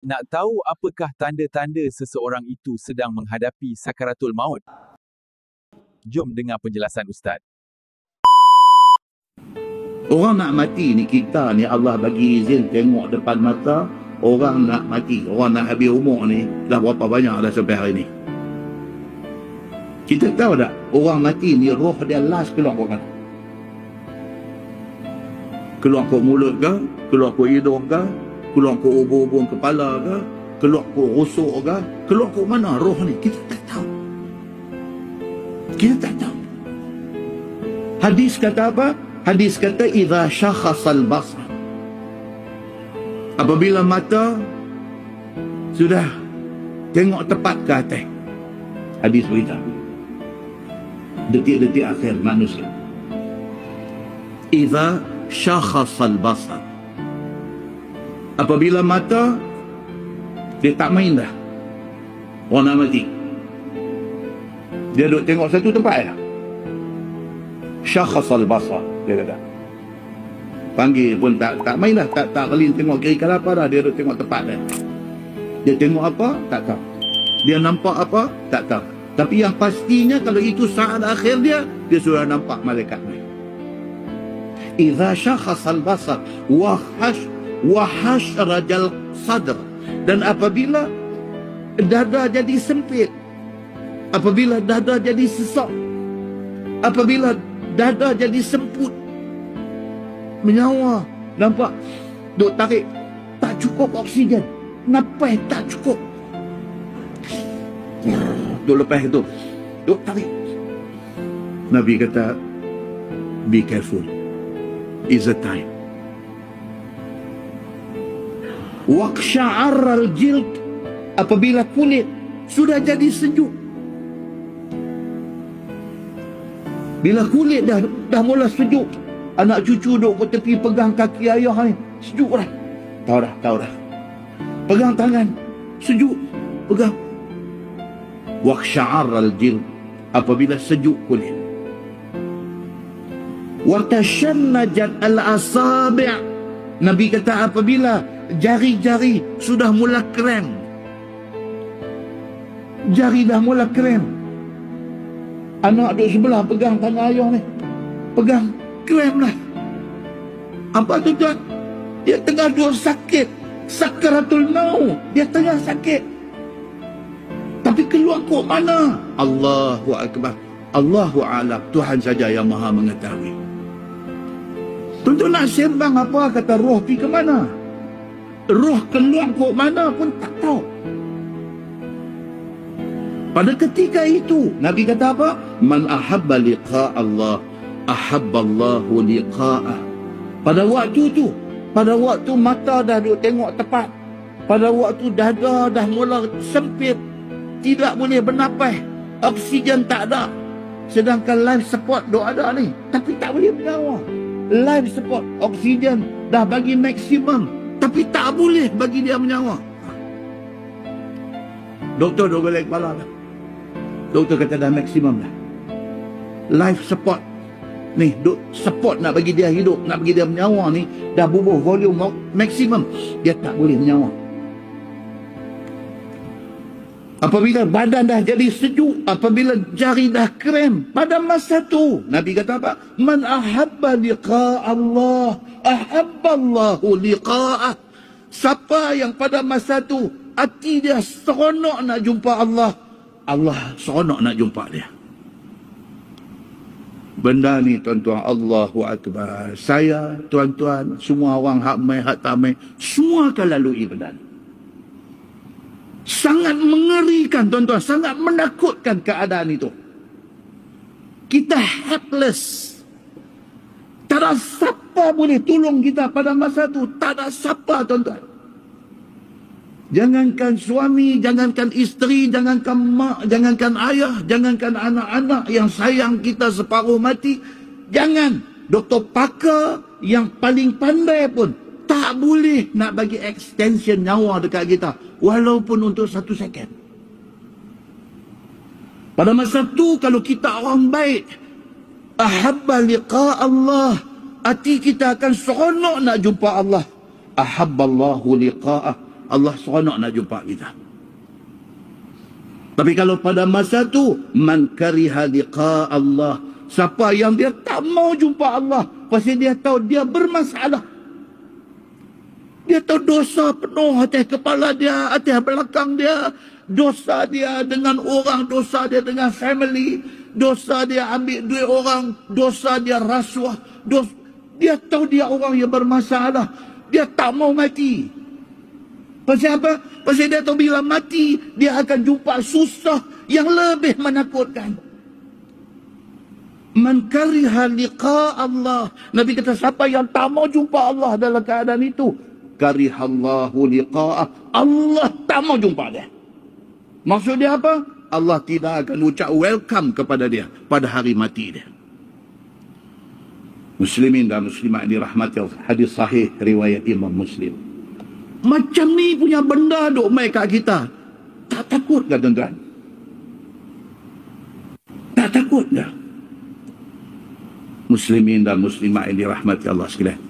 Nak tahu apakah tanda-tanda seseorang itu sedang menghadapi sakaratul maut? Jom dengar penjelasan Ustaz. Orang nak mati ni, kita ni Allah bagi izin tengok depan mata orang nak mati, orang nak habis umur ni. Dah berapa banyak dah sampai hari ni. Kita tahu tak, orang mati ni roh dia last keluar ke mana? Keluar ke mulut ke? Keluar ke hidung ke? Keluar ke ubun-ubun kepala ke? Keluar ke rusuk ke? Keluar ke mana roh ni? Kita tak tahu. Kita tak tahu. Hadis kata apa? Hadis kata idza syakhasal basar. Apabila mata sudah tengok tepat ke atas. Hadis beritahu. Detik-detik akhir manusia. Idza syakhasal basar. Apabila mata dia tak main dah, orang nak mati, dia duduk tengok satu tempat ya. Syakhasal basar, dia kata. Panggil pun tak main dah, tak kelin tengok kiri kanan apa dah, dia duduk tengok tempat dah. Dia tengok apa? Tak tahu. Dia nampak apa? Tak tahu. Tapi yang pastinya kalau itu saat akhir dia sudah nampak malaikat ni. Idza syakhasal basar wa hashrajal sadr. Dan apabila dada jadi sempit, apabila dada jadi sesak, apabila dada jadi semput, menyawa, nampak duk tarik, tak cukup oksigen, napas tak cukup, duk lepas itu duk tarik. Nabi kata, be careful, is a time. Waqsha'arral jild, apabila kulit sudah jadi sejuk. Bila kulit dah mula sejuk, anak cucu duduk ke tepi pegang kaki ayah ni, sejuk dah. Tahu dah. Pegang tangan, sejuk, pegang. Waqsha'arral jild, apabila sejuk kulit. Wa tashannajat al-asabi', Nabi kata apabila jari-jari sudah mula krem, jari dah mula krem, anak duduk sebelah pegang tangan ayah ni, pegang krem lah. Apa tu tuan? Dia tengah duduk sakit, sakaratul maut, dia tengah sakit, tapi keluar kok mana? Allahu Akbar, Allahu A'lam, Tuhan saja yang maha mengetahui. Tuan-tuan nak sembang apa, kata roh pergi ke mana? Roh keluar kok mana pun tak tahu. Pada ketika itu Nabi kata apa? Man ahabba liqa Allah ahabba Allahu liqa'ah. Pada waktu mata dah duk tengok tepat, pada waktu dada dah mula sempit, tidak boleh bernapas, oksigen tak ada, sedangkan life support duk ada ni, tapi tak boleh bernyawa. Life support, oksigen dah bagi maksimum, tapi tak boleh bagi dia menyawa. Doktor duk golek kepala dah. Doktor kata dah maksimum dah. Life support ni, duk support nak bagi dia hidup, nak bagi dia menyawa ni, dah bubuh volume maksimum, dia tak boleh menyawa. Apabila badan dah jadi sejuk, apabila jari dah krem, pada masa tu Nabi kata apa? Man ahabba liqa Allah ahabba Allahu liqa'ah. Siapa yang pada masa tu hati dia seronok nak jumpa Allah, Allah seronok nak jumpa dia. Benda ni tuan-tuan, Allahu Akbar. Saya, tuan-tuan, semua orang hak mai hak tak mai, semua akan lalui benda ni. Sangat mengerikan tuan-tuan, sangat menakutkan keadaan itu. Kita helpless. Tak ada siapa boleh tolong kita pada masa tu. Tak ada siapa tuan-tuan. Jangankan suami, jangankan isteri, jangankan mak, jangankan ayah, jangankan anak-anak yang sayang kita separuh mati. Jangan doktor pakar yang paling pandai pun tak boleh nak bagi extension nyawa dekat kita, walaupun untuk 1 second. Pada masa tu kalau kita orang baik, ahabba liqa Allah, hati kita akan seronok nak jumpa Allah. Ahabballahu liqa'ah Allah seronok nak jumpa kita. Tapi kalau pada masa tu, man kariha liqa Allah, siapa yang dia tak mau jumpa Allah, pasal dia tahu dia bermasalah. Dia tahu dosa penuh atas kepala dia, atas belakang dia. Dosa dia dengan orang, dosa dia dengan family, dosa dia ambil duit orang, dosa dia rasuah. Dia tahu dia orang yang bermasalah. Dia tak mau mati. Pasal apa? Pasal dia tahu bila mati, dia akan jumpa susah yang lebih menakutkan. Man kariha liqa Allah. Nabi kata, siapa yang tak mau jumpa Allah dalam keadaan itu, karihallahu liqa'ah. Allah tak mau jumpa dia. Maksud dia apa? Allah tidak akan ucap welcome kepada dia pada hari mati dia. Muslimin dan muslimat dirahmati Allah. Hadis sahih riwayat Imam Muslim. Macam ni punya benda duk mai kat kita. Tak takut ke tuan-tuan? Tak takut ke? Muslimin dan muslimat yang dirahmati Allah sekalian.